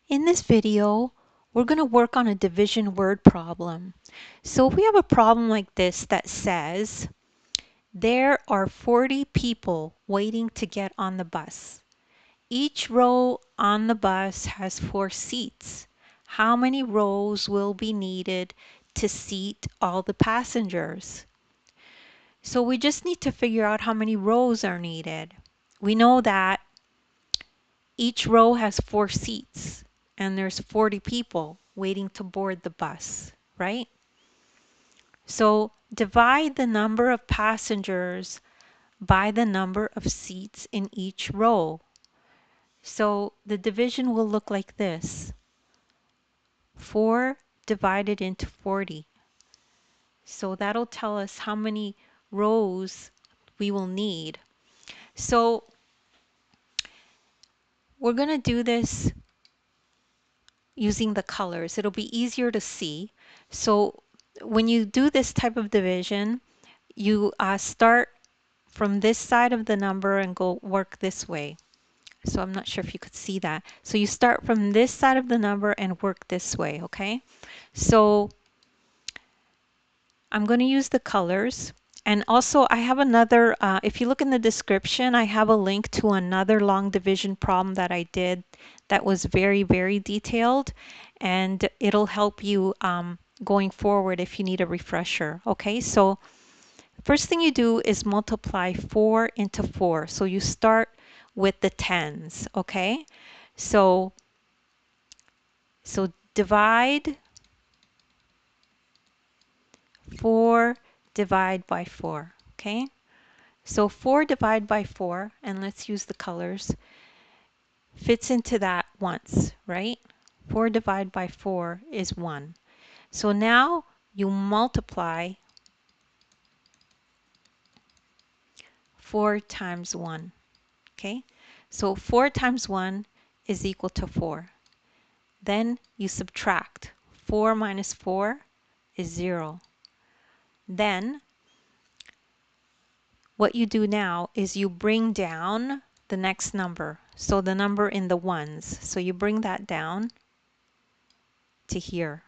In this video, we're going to work on a division word problem. So if we have a problem like this that says, there are 40 people waiting to get on the bus. Each row on the bus has 4 seats. How many rows will be needed to seat all the passengers? So we just need to figure out how many rows are needed. We know that each row has 4 seats and there's 40 people waiting to board the bus, right? So divide the number of passengers by the number of seats in each row. So the division will look like this. 4 divided into 40. So that'll tell us how many rows we will need. So we're going to do this using the colors. It'll be easier to see. So when you do this type of division, you start from this side of the number and go work this way. So I'm not sure if you could see that. So you start from this side of the number and work this way, okay? So I'm going to use the colors. And also I have another, if you look in the description, I have a link to another long division problem that I did that was very, very detailed. And it'll help you going forward if you need a refresher. Okay, so first thing you do is multiply 4 into 4. So you start with the tens, okay? So divide 4, divide by 4, okay? So 4 divided by 4, and let's use the colors, fits into that once, right? 4 divided by 4 is 1. So now you multiply 4 times 1, okay? So 4 times 1 is equal to 4. Then you subtract. 4 minus 4 is 0. Then what you do now is you bring down the next number. So the number in the ones. So you bring that down to here.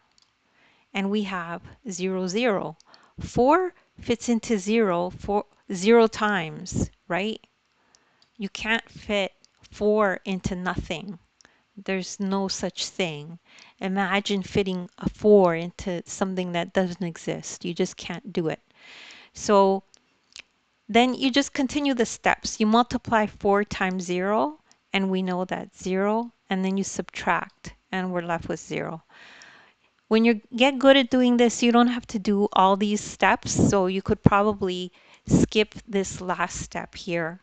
And we have 0, 0. 4 fits into 0 0 times, right? You can't fit 4 into nothing. There's no such thing. Imagine fitting a 4 into something that doesn't exist. You just can't do it. So then you just continue the steps. You multiply 4 times 0, and we know that's 0, and then you subtract, and we're left with 0. When you get good at doing this, you don't have to do all these steps, so you could probably skip this last step here,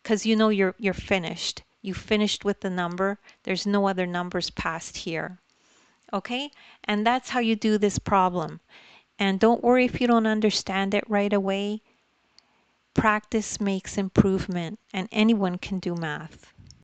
because you know you're finished. You finished with the number. There's no other numbers past here. Okay? And that's how you do this problem. And don't worry if you don't understand it right away. Practice makes improvement, and anyone can do math.